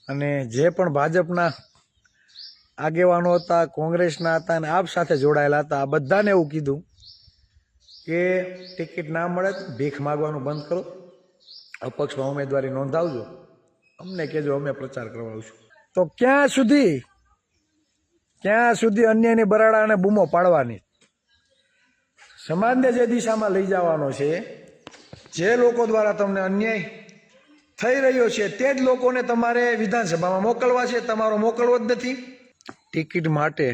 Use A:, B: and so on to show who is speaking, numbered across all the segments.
A: અને જે પણ ભાજપના આગેવાનો હતા, કોંગ્રેસના હતા અને આપ સાથે જોડાયેલા હતા, આ બધાને એવું કીધું કે ટિકિટ ના મળે ભીખ માગવાનું બંધ કરો, અપક્ષમાં ઉમેદવારી નોંધાવજો, અમને કહેજો, અમે પ્રચાર કરવાશું. તો ક્યાં સુધી અન્યાયની બરાડા અને બૂમો પાડવાની? સમાજને જે દિશામાં લઈ જવાનો છે, જે લોકો દ્વારા તમને અન્યાય થઈ રહ્યો છે, તે જ લોકોને તમારે વિધાનસભામાં મોકલવા છે. તમારો મોકલવો જ નથી. ટિકિટ માટે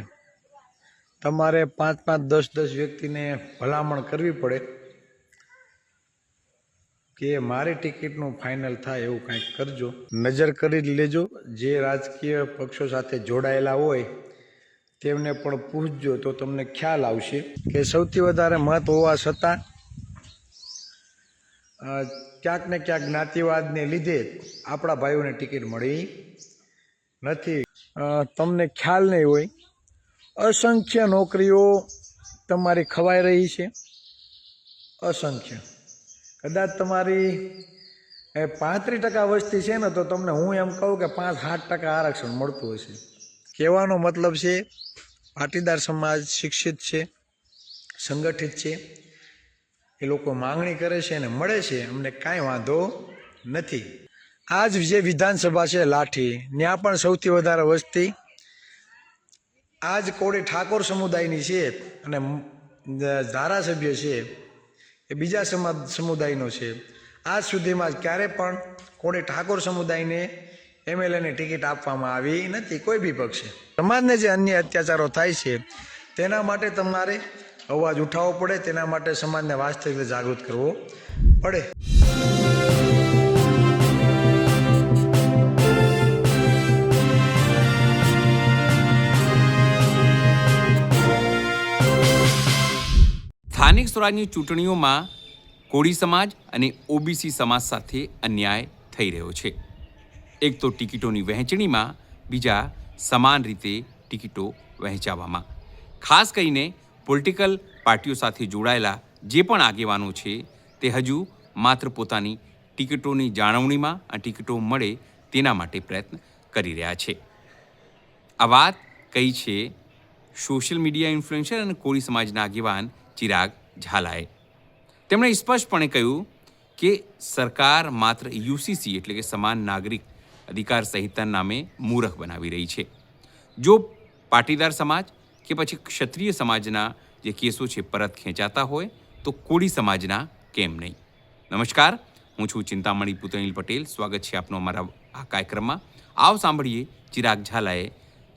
A: તમારે 5-5, 10-10 વ્યક્તિને ભલામણ કરવી પડે કે મારી ટિકિટનું ફાઇનલ થાય એવું કંઈક કરજો. નજર કરી લેજો, જે રાજકીય પક્ષો સાથે જોડાયેલા હોય તેમને પણ પૂછજો તો તમને ખ્યાલ આવશે કે સૌથી વધારે મત હોવા છતાં ક્યાંક ને ક્યાંક જ્ઞાતિવાદને લીધે આપણા ભાઈઓને ટિકિટ મળી નથી. તમને ખ્યાલ નહીં હોય, અસંખ્ય નોકરીઓ તમારી ખવાઈ રહી છે, અસંખ્ય. કદાચ તમારી 35% વસ્તી છે ને તો તમને હું એમ કહું કે 5-7% આરક્ષણ મળતું હશે. કહેવાનો મતલબ છે, પાટીદાર સમાજ શિક્ષિત છે, સંગઠિત છે, એ લોકો માંગણી કરે છે અને મળે છે, અમને કાંઈ વાંધો નથી. આજ જે વિધાનસભા છે લાઠી, ત્યાં પણ સૌથી વધારે વસ્તી આજ કોળી ઠાકોર સમુદાયની છે અને ધારાસભ્ય છે એ બીજા સમુદાયનો છે. આજ સુધીમાં ક્યારે પણ કોળી ઠાકોર સમુદાયને એમએલએની ટિકિટ આપવામાં આવી નથી, કોઈ બી પક્ષે. સમાજને જે અન્ય અત્યાચારો થાય છે તેના માટે તમારે અવાજ ઉઠાવવો પડે, તેના માટે સમાજને વાસ્તવિક રીતે જાગૃત કરવો પડે.
B: સ્થાનિક સ્વરાજની ચૂંટણીઓમાં કોળી સમાજ અને ઓબીસી સમાજ સાથે અન્યાય થઈ રહ્યો છે. એક તો ટિકિટોની વહેંચણીમાં, બીજા સમાન રીતે ટિકિટો વહેંચાવામાં. ખાસ કરીને પોલિટિકલ પાર્ટીઓ સાથે જોડાયેલા જે પણ આગેવાનો છે તે હજુ માત્ર પોતાની ટિકિટોની જાળવણીમાં આ ટિકિટો મળે તેના માટે પ્રયત્ન કરી રહ્યા છે. આ વાત કહી છે સોશિયલ મીડિયા ઇન્ફ્લુએન્સર અને કોળી સમાજના આગેવાન ચિરાગ ઝાલાએ. તેમણે સ્પષ્ટપણે કહ્યું કે સરકાર માત્ર યુસીસી એટલે કે સમાન નાગરિક અધિકાર સંહિતા નામે મૂરખ બનાવી રહી છે. જો પાટીદાર સમાજ કે પછી ક્ષત્રિય સમાજના જે કેસો છે પરત ખેંચાતા હોય તો કોળી સમાજના કેમ નહીં? નમસ્કાર, હું છું ચિંતામણી પુતણીલ પટેલ. સ્વાગત છે આપનો અમારા આ કાર્યક્રમમાં. આવો સાંભળીએ ચિરાગ ઝાલાએ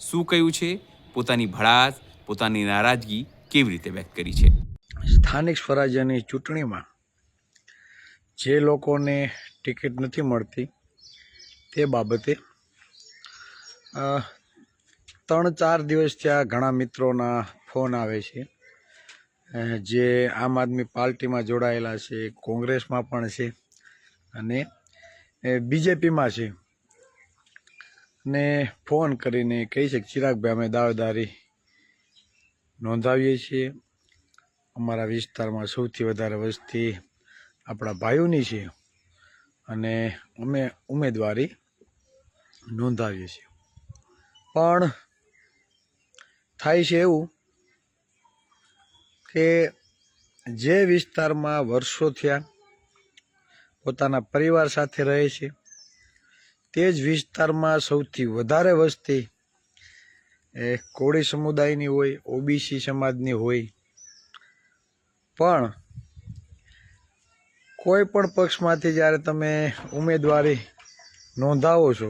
B: શું કહ્યું છે, પોતાની ભડાસ, પોતાની નારાજગી કેવી રીતે વ્યક્ત કરી છે.
A: સ્થાનિક સ્વરાજ્યની ચૂંટણીમાં જે લોકોને ટિકિટ નથી મળતી તે બાબતે 3-4 દિવસ ત્યાં ઘણા મિત્રોના ફોન આવે છે, જે આમ આદમી પાર્ટીમાં જોડાયેલા છે, કોંગ્રેસમાં પણ છે અને બીજેપીમાં છે, ને ફોન કરીને કહી છે કે ચિરાગભાઈ, અમે દાવેદારી નોંધાવીએ છીએ, અમારા વિસ્તારમાં સૌથી વધારે વસ્તી આપણા ભાઈઓની છે અને અમે ઉમેદવારી નોંધાવીએ છીએ. પણ થાય છે એવું કે જે વિસ્તારમાં વર્ષો થયા પોતાના પરિવાર સાથે રહે છે તે જ વિસ્તારમાં સૌથી વધારે વસ્તી કોળી સમુદાયની હોય, ઓબીસી સમાજની હોય, પણ કોઈ પણ પક્ષમાંથી જ્યારે તમે ઉમેદવારી નોંધાવો છો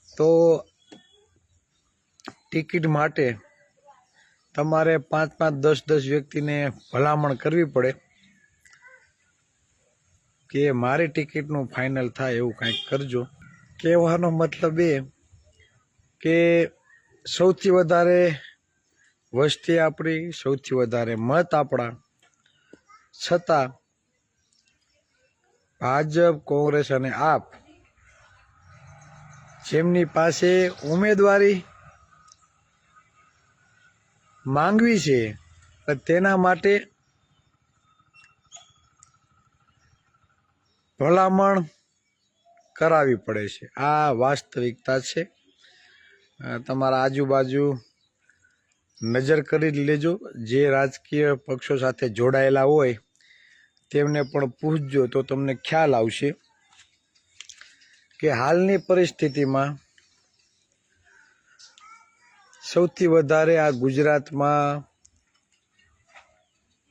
A: તો ટિકિટ માટે તમારે 5-5, 10-10 વ્યક્તિને ભલામણ કરવી પડે કે મારી ટિકિટનું ફાઇનલ થાય એવું કંઈક કરજો. કહેવાનો મતલબ એ કે સૌથી વધારે વસ્તી આપણી, સૌથી વધારે મત આપણા, છતાં ભાજપ, કોંગ્રેસ અને આપ જેમની પાસે ઉમેદવારી માંગવી છે તેના માટે ભલામણ કરાવવી પડે છે. આ વાસ્તવિકતા છે. તમારા આજુબાજુ નજર કરી લેજો. જે રાજકીય પક્ષો સાથે જોડાયેલા હોય તેમને પણ પૂછજો તો તમને ખ્યાલ આવશે કે હાલની પરિસ્થિતિમાં સૌથી વધારે આ ગુજરાતમાં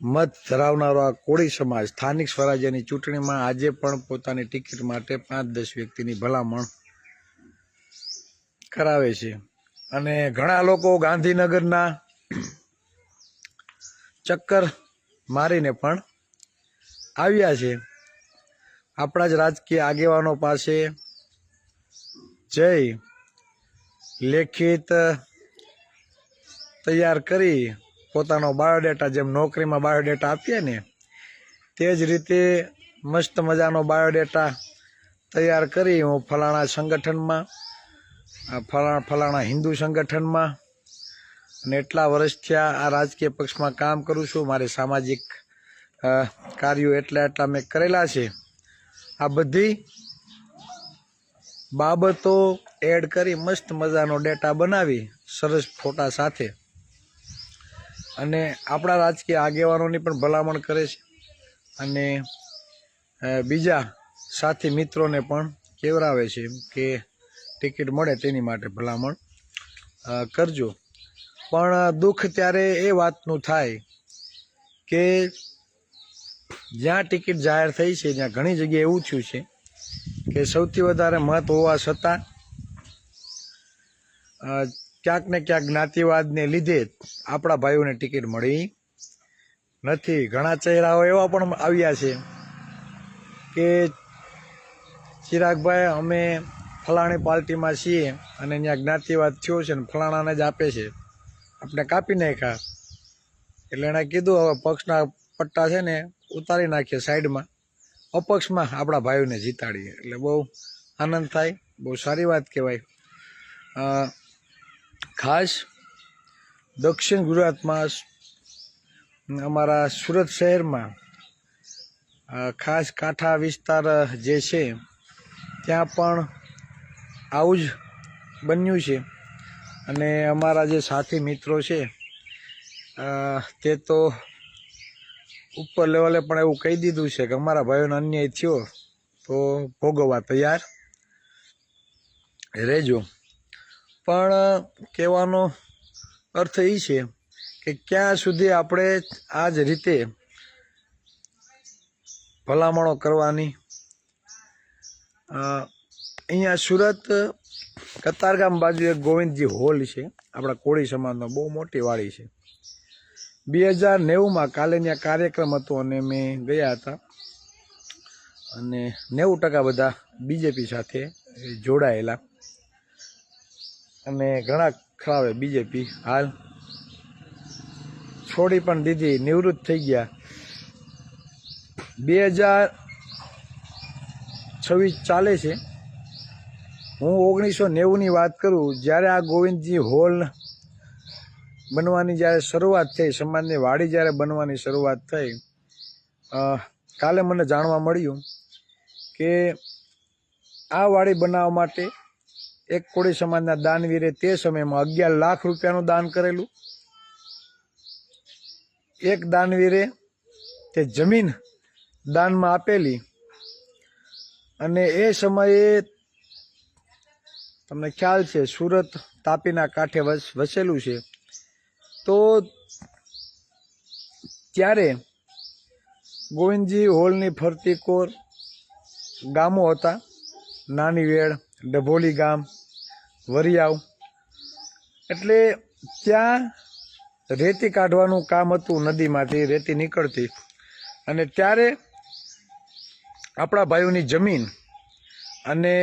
A: મત ધરાવનારો આ કોળી સમાજ સ્થાનિક સ્વરાજ્યની ચૂંટણીમાં આજે પણ પોતાની ટિકિટ માટે 5-10 વ્યક્તિની ભલામણ કરાવે છે. અને ઘણા લોકો ગાંધીનગરના ચક્કર મારીને પણ આવ્યા છે. આપણા જ રાજકીય આગેવાનો પાસે જઈ લેખિત તૈયાર કરી પોતાનો બાયોડેટા, જેમ નોકરીમાં બાયોડેટા આપીએ ને તે જ રીતે મસ્ત મજાનો બાયોડેટા તૈયાર કરી હું ફલાણા સંગઠનમાં, ફલાણા હિન્દુ સંગઠનમાં અને એટલા વર્ષથી આ રાજકીય પક્ષમાં કામ કરું છું, મારે સામાજિક કાર્યો એટલા મેં કરેલા છે. આ બધી બાબતો એડ કરી મસ્ત મજાનો ડેટા બનાવી સરસ ફોટા સાથે અને આપણા રાજકીય આગેવાનોની પણ ભલામણ કરે છે અને બીજા સાથી મિત્રોને પણ કહેવરાવે છે કે ટિકિટ મળે તેની માટે ભલામણ કરજો. પણ દુઃખ ત્યારે એ વાતનું થાય કે જ્યાં ટિકિટ જાહેર થઈ છે ત્યાં ઘણી જગ્યાએ એવું થયું છે કે સૌથી વધારે મત હોવા છતાં ક્યાંક ને ક્યાંક જ્ઞાતિવાદને લીધે આપણા ભાઈઓને ટિકિટ મળી નથી. ઘણા ચહેરાઓ એવા પણ આવ્યા છે કે ચિરાગભાઈ અમે ફલાણી પાર્ટીમાં છીએ અને ત્યાં જ્ઞાતિવાદ થયો છે ને ફલાણાને જ આપે છે, આપણે કાપી નાખ્યા. એટલે એણે કીધું હવે પક્ષના પટ્ટા છે ને ઉતારી નાખીએ સાઈડમાં, અપક્ષમાં આપણા ભાઈઓને જીતાડીએ. એટલે બહુ આનંદ થાય, બહુ સારી વાત કહેવાય. ખાસ દક્ષિણ ગુજરાતમાં અમારા સુરત શહેરમાં ખાસ કાંઠા વિસ્તાર જે છે ત્યાં પણ આવું જ બન્યું છે. અને અમારા જે સાથી મિત્રો છે તે તો ઉપર લેવલે પણ એવું કહી દીધું છે કે અમારા ભાઈઓને અન્યાય થયો તો ભોગવવા તૈયાર રહેજો. પણ કહેવાનો અર્થ એ છે કે ક્યાં સુધી આપણે આ જ રીતે ભલામણો કરવાની. અહીંયા સુરત કતારગામ બાજુ એક ગોવિંદજી હોલ છે, આપણા કોળી સમાજનો બહુ મોટી વાડી છે. 2090માં કાલે ત્યાં કાર્યક્રમ હતો અને મેં ગયા હતા અને 90% બધા બીજેપી સાથે જોડાયેલા અને ઘણા ખરાવે બીજેપી હાલ છોડી પણ દીધી, નિવૃત્ત થઈ ગયા. 2026 ચાલે છે. હું 1990ની વાત કરું, જ્યારે આ ગોવિંદજી હોલ બનવાની જ્યારે શરૂઆત થઈ, સમાજની વાડી જ્યારે બનવાની શરૂઆત થઈ, કાલે મને જાણવા મળ્યું કે આ વાડી બનાવવા માટે એક કોળી સમાજના દાનવીરે તે સમયમાં 11 લાખ રૂપિયાનું દાન કરેલું. એક દાનવીરે તે જમીન દાનમાં આપેલી અને એ સમયે તમને ખ્યાલ છે સુરત તાપીના કાંઠે વસેલું છે. તો ત્યારે ગોવિંદજી હોલની ફરતી કોર ગામો હતા, નાની વેડ, ડભોલી ગામ, વરિયાવ. એટલે ત્યાં રેતી કાઢવાનું કામ હતું, નદીમાંથી રેતી નીકળતી અને ત્યારે આપણા ભાઈઓની જમીન અને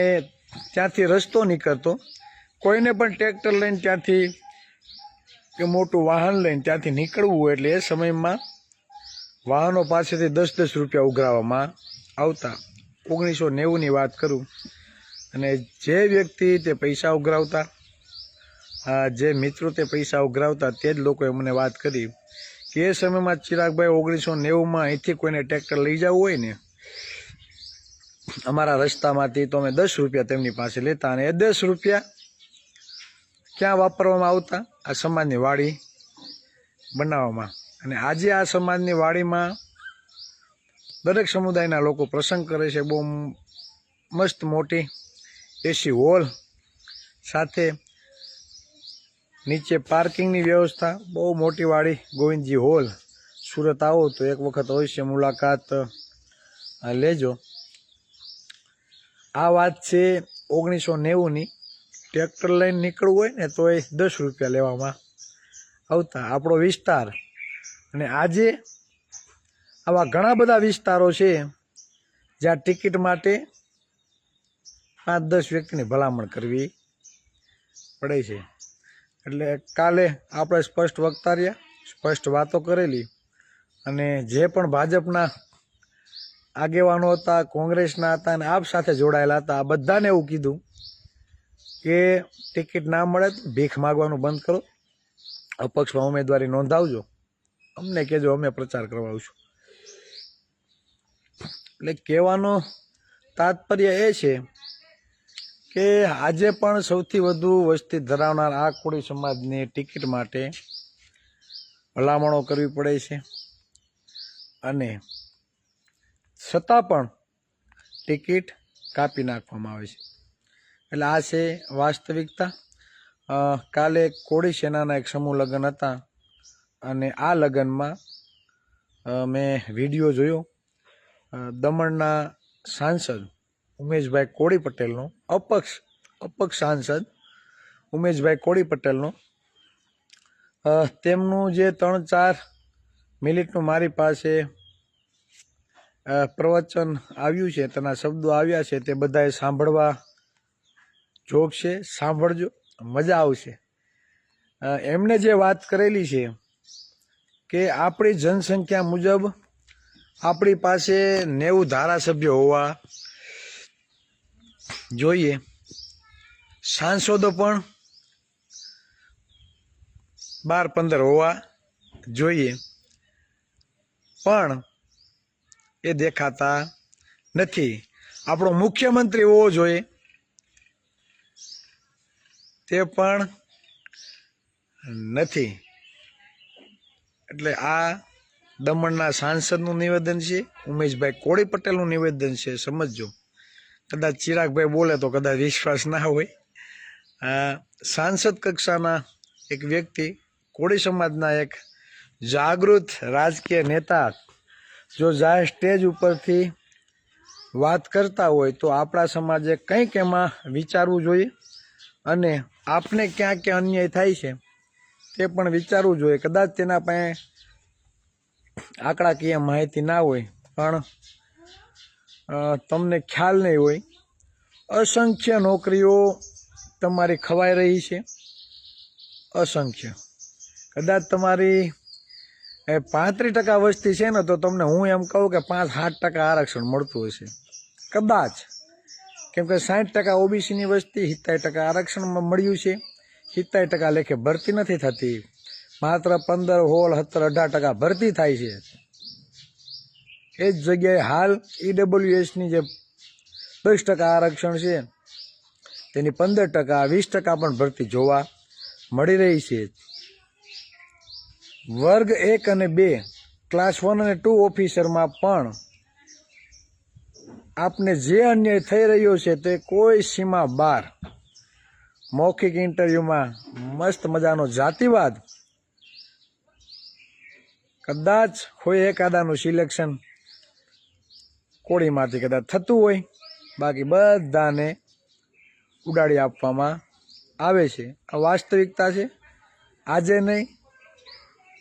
A: ત્યાંથી રસ્તો નીકળતો. કોઈને પણ ટ્રેક્ટર લઈને ત્યાંથી કે મોટું વાહન લઈને ત્યાંથી નીકળવું હોય એટલે એ સમયમાં વાહનો પાસેથી 10-10 રૂપિયા ઉઘરાવવામાં આવતા. 1990ની વાત કરું. અને જે વ્યક્તિ તે પૈસા ઉઘરાવતા, જે મિત્રો તે પૈસા ઉઘરાવતા, તે જ લોકોએ મને વાત કરી કે એ સમયમાં ચિરાગભાઈ 1990માં અહીંથી કોઈને ટ્રેક્ટર લઈ જવું હોય ને અમારા રસ્તામાંથી તો અમે 10 રૂપિયા તેમની પાસે લેતા અને એ 10 રૂપિયા ક્યાં વાપરવામાં આવતા? આ સમાજની વાડી બનાવવામાં. અને આજે આ સમાજની વાડીમાં દરેક સમુદાયના લોકો પ્રસંગ કરે છે. બહુ મસ્ત મોટી એસી હોલ સાથે નીચે પાર્કિંગની વ્યવસ્થા, બહુ મોટી વાડી ગોવિંદજી હોલ. સુરત આવો તો એક વખત અવશ્ય મુલાકાત લેજો. આ વાત છે 1990ની. ટ્રેક્ટર લઈને નીકળવું હોય ને તો એ 10 રૂપિયા લેવામાં આવતા આપણો વિસ્તાર. અને આજે આવા ઘણા બધા વિસ્તારો છે જ્યાં ટિકિટ માટે 5-10 વ્યક્તિની ભલામણ કરવી પડે છે. એટલે કાલે આપણે સ્પષ્ટ વક્તા રહ્યા, સ્પષ્ટ વાતો કરેલી. અને જે પણ ભાજપના આગેવાનો હતા, કોંગ્રેસના હતા અને આપ સાથે જોડાયેલા હતા, આ બધાને એવું કીધું કે ટિકિટ ના મળે તો ભીખ માગવાનું બંધ કરો, અપક્ષમાં ઉમેદવારી નોંધાવજો, અમને કહેજો, અમે પ્રચાર કરવાશું. એટલે કહેવાનો તાત્પર્ય એ છે કે આજે પણ સૌથી વધુ વસ્તી ધરાવનાર આ કોળી સમાજની ટિકિટ માટે ભલામણો કરવી પડે છે. અને છતાં પણ ટિકિટ કાપી નાખવામાં આવે છે. એટલે આ છે વાસ્તવિકતા. કાલે કોળી સેનાના એક સમૂહ લગ્ન હતા અને આ લગ્નમાં મેં વિડીયો જોયો. દમણના સાંસદ ઉમેશભાઈ કોળી પટેલનો, અપક્ષ સાંસદ ઉમેશભાઈ કોળી પટેલનો, તેમનું જે 3-4 મિનિટનું મારી પાસે પ્રવચન આવ્યું છે, તેના શબ્દો આવ્યા છે, તે બધાએ સાંભળવા જોગ છે. સાંભળજો, મજા આવશે. એમણે જે વાત કરેલી છે કે આપણી જનસંખ્યા મુજબ આપણી પાસે 90 ધારાસભ્યો હોવા જોઈએ, સાંસદો પણ 12-15 હોવા જોઈએ, પણ એ દેખાતા નથી. આપણો મુખ્યમંત્રી હોવો જોઈએ, તે પણ નથી. એટલે આ દમણના સાંસદનું નિવેદન છે, ઉમેશભાઈ કોળી પટેલનું નિવેદન છે. સમજજો. કદાચ ચિરાગભાઈ બોલે તો કદાચ વિશ્વાસ ના હોય. સાંસદ કક્ષાના એક વ્યક્તિ, કોળી સમાજના એક જાગૃત રાજકીય નેતા જો જાહેર સ્ટેજ ઉપરથી વાત કરતા હોય તો આપણા સમાજે કંઈક એમાં વિચારવું જોઈએ. અને આપને ક્યાં ક્યાં અન્યાય થાય છે તે પણ વિચારવું જોઈએ. કદાચ તેના પાસે આંકડાકીય માહિતી ના હોય, પણ તમને ખ્યાલ નહીં હોય, અસંખ્ય નોકરીઓ તમારી ખવાઈ રહી છે. અસંખ્ય. કદાચ તમારી 35% વસ્તી છે ને તો તમને હું એમ કહું કે 5-7% આરક્ષણ મળતું હશે કદાચ. કેમ કે 60% ઓબીસીની વસ્તી, 70% આરક્ષણમાં મળ્યું છે, 70% લેખે ભરતી નથી થતી. માત્ર 15, 16, 17, 18% ભરતી થાય છે. એ જ જગ્યાએ હાલ ઈડબ્લ્યુએસની જે 10% આરક્ષણ છે તેની 15%, 20% પણ ભરતી જોવા મળી રહી છે. વર્ગ 1 અને 2, ક્લાસ 1 અને 2 ઓફિસરમાં પણ આપને જે અન્યાય થઈ રહ્યો છે તે કોઈ સીમા બહાર. મૌખિક ઇન્ટરવ્યુમાં મસ્ત મજાનો જાતિવાદ, કદાચ હોય એકાદાનું સિલેક્શન કોળીમાંથી કદાચ થતું હોય, બાકી બધાને ઉડાડી આપવામાં આવે છે. આ વાસ્તવિકતા છે. આજે નહીં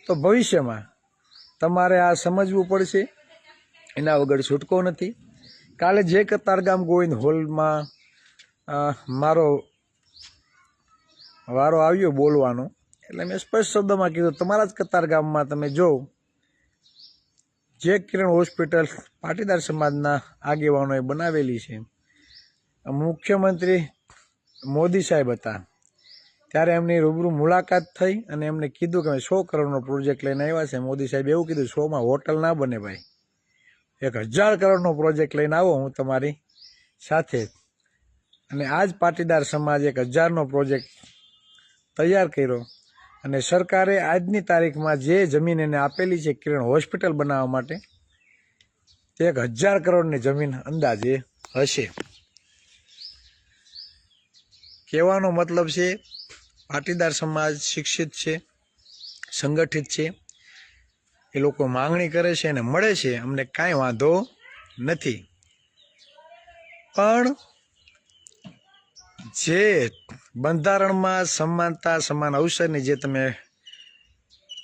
A: તો ભવિષ્યમાં તમારે આ સમજવું પડશે. એના વગર છૂટકો નથી. કાલે જે કતારગામ ગોવિંદ હોલમાં મારો વારો આવ્યો બોલવાનો, એટલે મેં સ્પષ્ટ શબ્દમાં કીધું, તમારા જ કતારગામમાં તમે જો જે કિરણ હોસ્પિટલ પાટીદાર સમાજના આગેવાનોએ બનાવેલી છે, મુખ્યમંત્રી મોદી સાહેબ હતા ત્યારે એમની રૂબરૂ મુલાકાત થઈ અને એમને કીધું કે 100 કરોડનો પ્રોજેક્ટ લઈને આવ્યા છે. મોદી સાહેબ એવું કીધું, 100માં હોટલ ના બને ભાઈ, 1000 કરોડનો પ્રોજેક્ટ લઈને આવો, હું તમારી સાથે અને આ જ પાટીદાર સમાજ 1000નો પ્રોજેક્ટ તૈયાર કર્યો અને સરકારે આજની તારીખમાં જે જમીન એને આપેલી છે કિરણ હોસ્પિટલ બનાવવા માટે તે 1000 કરોડની જમીન અંદાજે હશે. કહેવાનો મતલબ છે પાટીદાર સમાજ શિક્ષિત છે, સંગઠિત છે, એ લોકો માંગણી કરે છે અને મળે છે, અમને કાંઈ વાંધો નથી. પણ જે બંધારણમાં સમાનતા સમાન અવસરની જે તમે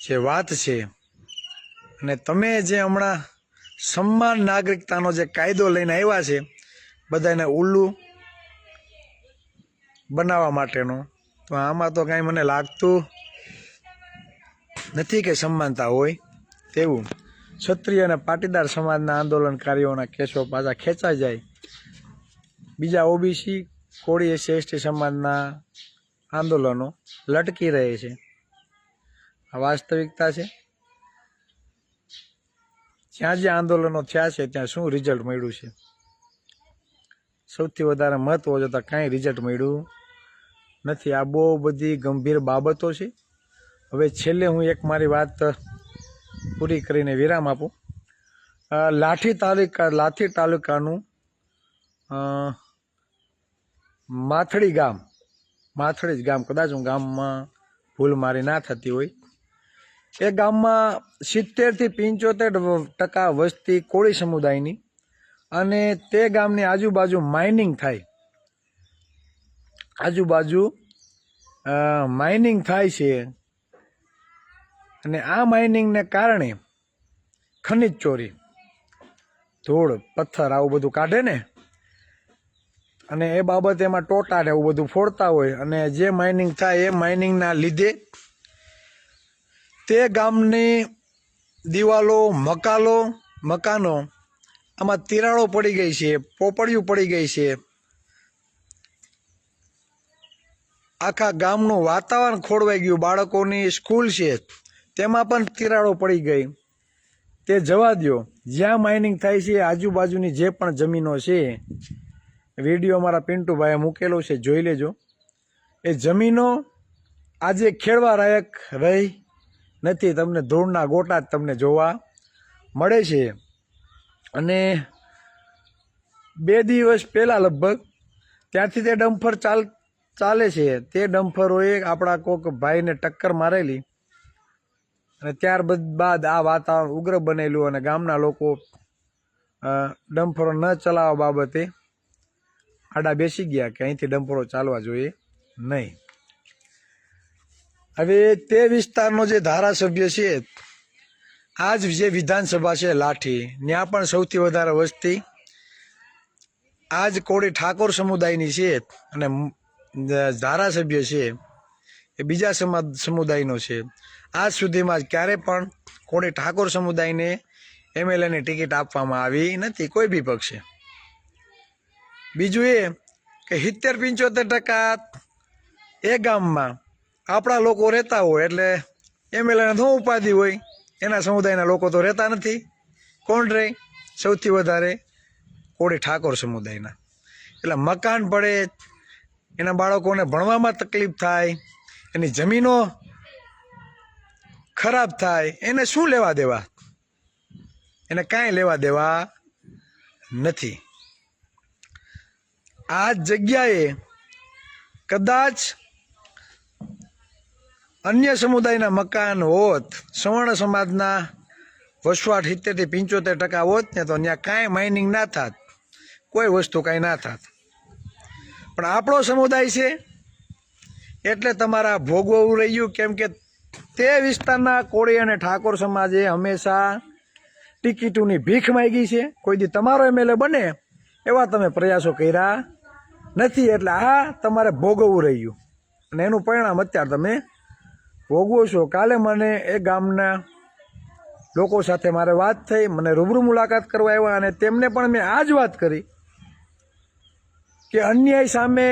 A: જે વાત છે અને તમે જે હમણાં સમાન નાગરિકતાનો જે કાયદો લઈને આવ્યા છે બધાને ઉલ્લું બનાવવા માટેનો, તો આમાં તો કાંઈ મને લાગતું નથી કે સમાનતા હોય તેવું. ક્ષત્રિય અને પાટીદાર સમાજના આંદોલનકારીઓના કેસો પાછા ખેંચાઈ જાય, બીજા ઓબીસી કોળી એસસી સમાજના આંદોલનો લટકી રહે છે. આ વાસ્તવિકતા છે. જ્યાં જ્યાં આંદોલનો થયા છે ત્યાં શું રિઝલ્ટ મળ્યું છે? સૌથી વધારે મહત્વ જોતા કાંઈ રિઝલ્ટ મળ્યું નથી. આ બહુ બધી ગંભીર બાબતો છે. હવે છેલ્લે હું એક મારી વાત પૂરી કરીને વિરામ આપું. લાઠી તાલુકાનું માથડી ગામ, કદાચ હું ગામમાં ભૂલ મારી ના થતી હોય, એ ગામમાં 70 થી 75% વસ્તી કોળી સમુદાયની અને તે ગામની આજુબાજુ માઇનિંગ થાય, માઇનિંગ થાય છે અને આ માઇનિંગને કારણે ખનિજ ચોરી, ધૂળ પથ્થર આવું બધું કાઢે ને, અને એ બાબતે એમાં ટોટા ને એવું બધું ફોડતા હોય અને જે માઇનિંગ થાય એ માઇનિંગના લીધે તે ગામની દિવાલો મકાનો આમાં તિરાડો પડી ગઈ છે, પોપડિયું પડી ગઈ છે. આખા ગામનું વાતાવરણ ખોરવાઈ ગયું. બાળકોની સ્કૂલ છે તેમાં પણ તિરાડો પડી ગઈ. તે જવા દો, જ્યાં માઇનિંગ થાય છે આજુબાજુની જે પણ જમીનો છે, વિડીયો મારા પિન્ટુભાઈએ મૂકેલો છે, જોઈ લેજો. એ જમીનો આજે ખેડવા લાયક રહી નથી. તમને ધૂળના ગોટા જ તમને જોવા મળે છે. અને 2 દિવસ પહેલાં લગભગ ત્યાંથી તે ડમ્પર ચાલે છે. તે ડમ્પરોએ આપણા કોઈક ભાઈને ટક્કર મારેલી અને ત્યારબાદ આ વાતાવરણ ઉગ્ર બનેલું અને ગામના લોકો ડમ્પરો ન ચલાવવા બાબતે આડા બેસી ગયા કે અહીંથી ડમ્પરો ચાલવા જોઈએ નહીં. હવે તે વિસ્તારનો જે ધારાસભ્ય છે, આ જ જે વિધાનસભા છે લાઠી, ત્યાં પણ સૌથી વધારે વસ્તી આ જ કોળી ઠાકોર સમુદાયની છે અને ધારાસભ્ય છે એ બીજા સમુદાયનો છે. આજ સુધીમાં ક્યારે પણ કોળી ઠાકોર સમુદાયને MLAની ટિકિટ આપવામાં આવી નથી, કોઈ બી પક્ષે. બીજું એ કે 70-75% એ ગામમાં આપણા લોકો રહેતા હોય એટલે MLAને શું ઉપાધિ હોય, એના સમુદાયના લોકો તો રહેતા નથી. કોણ રહે? સૌથી વધારે કોળી ઠાકોર સમુદાયના. એટલે મકાન પડે, એના બાળકોને ભણવામાં તકલીફ થાય, એની જમીનો ખરાબ થાય, એને શું લેવા દેવા? એને કાંઈ લેવા દેવા નથી. આ જગ્યાએ કદાચ અન્ય સમુદાયના મકાન હોત, સવર્ણ સમાજના વસવાટ 70 થી 75% હોત ને, તો ત્યાં કાંઈ માઇનિંગ ના થાત, કોઈ વસ્તુ કાંઈ ના થાત. પણ આપણો સમુદાય છે એટલે તમારા ભોગવવું રહ્યું. કેમ કે તે વિસ્તારના કોળી અને ઠાકોર સમાજે હંમેશા ટિકિટોની ભીખ માંગી છે. કોઈ દી તમારો MLA બને એવા તમે પ્રયાસો કર્યા નથી, એટલે આ તમારે ભોગવવું રહ્યું અને એનું પરિણામ અત્યારે તમે ભોગવો છો. કાલે મને એ ગામના લોકો સાથે મારે વાત થઈ, મને રૂબરૂ મુલાકાત કરવા આવ્યા અને તેમને પણ મેં આ જ વાત કરી કે અન્યાય સામે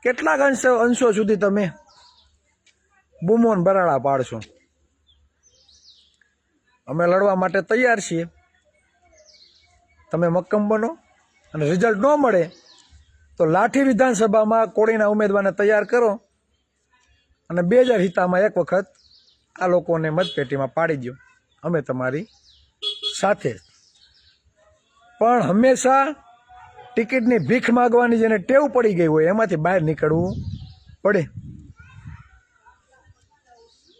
A: કેટલાક અંશો સુધી તમે બૂમોન બરાડા પાડશો. અમે લડવા માટે તૈયાર છીએ, તમે મક્કમ બનો અને રિઝલ્ટ ન મળે તો લાઠી વિધાનસભામાં કોળીના ઉમેદવારને તૈયાર કરો અને 2000 હિતામાં એક વખત આ લોકોને મતપેટીમાં પાડી દો, અમે તમારી સાથે. પણ હંમેશા ટિકિટની ભીખ માગવાની જેને ટેવ પડી ગઈ હોય એમાંથી બહાર નીકળવું પડે.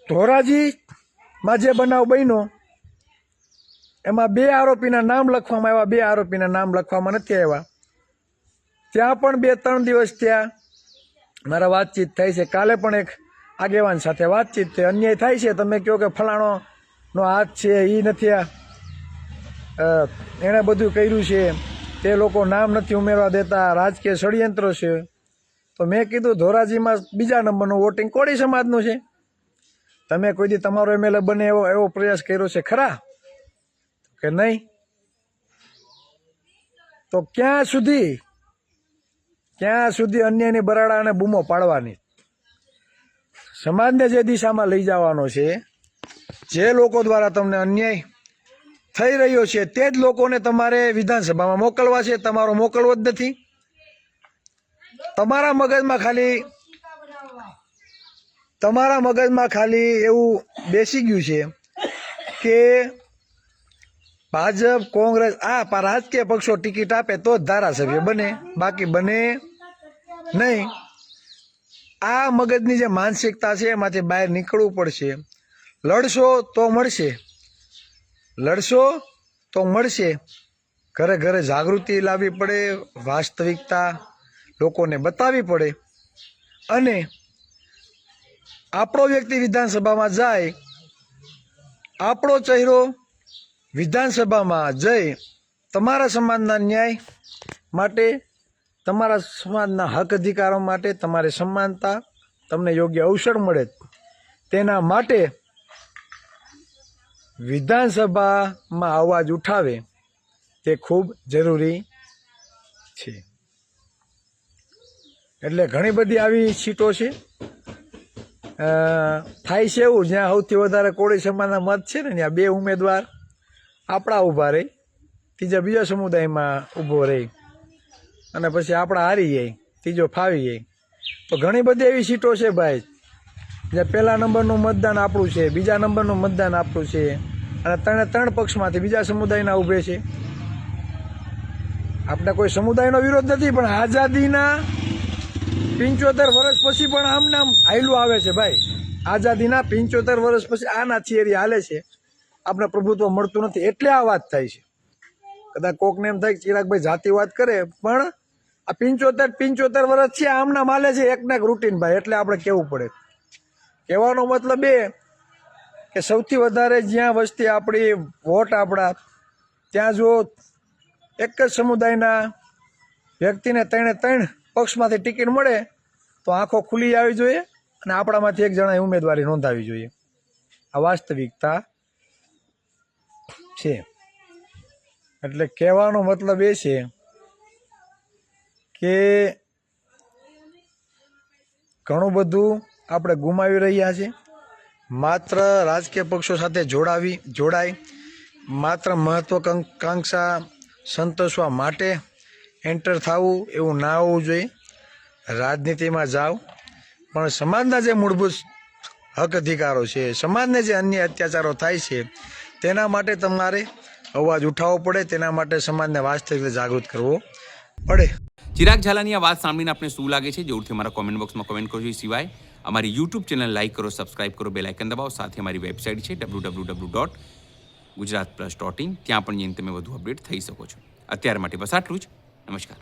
A: ધોરાજીમાં જે બનાવ બન્યો એમાં 2 આરોપીના નામ લખવામાં આવ્યા, 2 આરોપીના નામ લખવામાં નથી આવ્યા. ત્યાં પણ 2-3 દિવસ ત્યાં મારા વાતચીત થઈ છે. કાલે પણ એક આગેવાન સાથે વાતચીત થઈ. અન્યાય થાય છે, તમે કહો કે ફલાણોનો હાથ છે, એ નથી, એણે બધું કર્યું છે, તે લોકો નામ નથી ઉમેરવા દેતા, રાજકીય ષડયંત્રો છે. તો મેં કીધું ધોરાજીમાં 2જા નંબરનું વોટિંગ કોળી સમાજનું છે. તમે કોઈ દી તમારો MLA બને એવો પ્રયાસ કર્યો છે ખરા કે નહીં? તો ક્યાં સુધી અન્યાયની બરાડા અને બૂમો પાડવાની? સમાજને જે દિશામાં લઈ જવાનો છે, જે લોકો દ્વારા તમને અન્યાય થઈ રહ્યો છે તે જ લોકોને તમારે વિધાનસભામાં મોકલવા છે. તમારો મોકલવો જ નથી. તમારા મગજમાં ખાલી એવું બેસી ગયું છે કે ભાજપ, કોંગ્રેસ, આ રાજકીય પક્ષો ટિકિટ આપે તો જ ધારાસભ્ય બને, બાકી બને નહીં. આ મગજની જે માનસિકતા છે એમાંથી બહાર નીકળવું પડશે. લડશો તો મળશે. ઘરે ઘરે જાગૃતિ લાવવી પડે, વાસ્તવિકતા લોકોને બતાવવી પડે. અને આપણો વ્યક્તિ વિધાનસભામાં જાય, આપણો ચહેરો વિધાનસભામાં જઈ તમારા સમાજના ન્યાય માટે, તમારા સમાજના હક અધિકારો માટે, તમારી સમાનતા, તમને યોગ્ય અવસર મળે તેના માટે વિધાનસભામાં અવાજ ઉઠાવે તે ખૂબ જરૂરી છે. એટલે ઘણી બધી આવી સીટો છે. થાય છે એવું જ્યાં સૌથી વધારે કોળી સમાજના મત છે ને ત્યાં 2 ઉમેદવાર આપણા ઊભા રહી, ત્રીજા બીજા સમુદાયમાં ઊભો રહી અને પછી આપણા હારી જાય, ત્રીજો ફાવી જાય. તો ઘણી બધી એવી સીટો છે ભાઈ જ્યાં 1લા નંબરનું મતદાન આપણું છે, 2જા નંબરનું મતદાન આપણું છે અને 3 પક્ષમાંથી બીજા સમુદાયના ઊભે છે. આપણે કોઈ સમુદાયનો વિરોધ નથી, પણ આઝાદીના 75 વર્ષ પછી પણ આમને આમ હાયલું આવે છે ભાઈ. આઝાદીના 75 વર્ષ પછી આના થિયરી હાલે છે, આપણે પ્રભુત્વ મળતું નથી એટલે આ વાત થાય છે. કદાચ કોકને એમ થાય કે ચિરાગભાઈ જાતિવાદ કરે, પણ આ 75 વર્ષ છે આમના માલે છે એકને એક રૂટીન ભાઈ, એટલે આપણે કહેવું પડે. કહેવાનો મતલબ એ કે સૌથી વધારે જ્યાં વસ્તી આપણી, વોટ આપણા, ત્યાં જો એક જ સમુદાયના વ્યક્તિને 3 પક્ષમાંથી ટિકિટ મળે તો આંખો ખુલી આવી જોઈએ અને આપણામાંથી એક જણાએ ઉમેદવારી નોંધાવી જોઈએ. આ વાસ્તવિકતા છે. એટલે કહેવાનો મતલબ એ છે કે ઘણું બધું આપણે ગુમાવી રહ્યા છે. માત્ર રાજકીય પક્ષો સાથે જોડાઈ માત્ર મહત્વાકાંક્ષા સંતોષવા માટે એન્ટર થવું એવું ના હોવું જોઈએ. રાજનીતિમાં જાઓ પણ સમાજના જે મૂળભૂત હક અધિકારો છે, સમાજને જે અન્ય અત્યાચારો થાય છે તેના માટે તમારે અવાજ ઉઠાવવો પડે, તેના માટે સમાજને વાસ્તવિક રીતે જાગૃત કરવો પડે.
B: ચિરાગ ઝાલાની આ વાત સાંભળીને આપને શું લાગે છે જરૂરથી અમારા કોમેન્ટ બોક્સમાં કોમેન્ટ કરજો. એ સિવાય અમારી યુટ્યુબ ચેનલ લાઈક કરો, સબસ્ક્રાઇબ કરો, બેલ આઇકન દબાવો. સાથે અમારી વેબસાઇટ છે www.gujaratplus.in, ત્યાં પણ જઈને તમે વધુ અપડેટ થઈ શકો છો. અત્યાર માટે બસ આટલું જ. નમસ્કાર.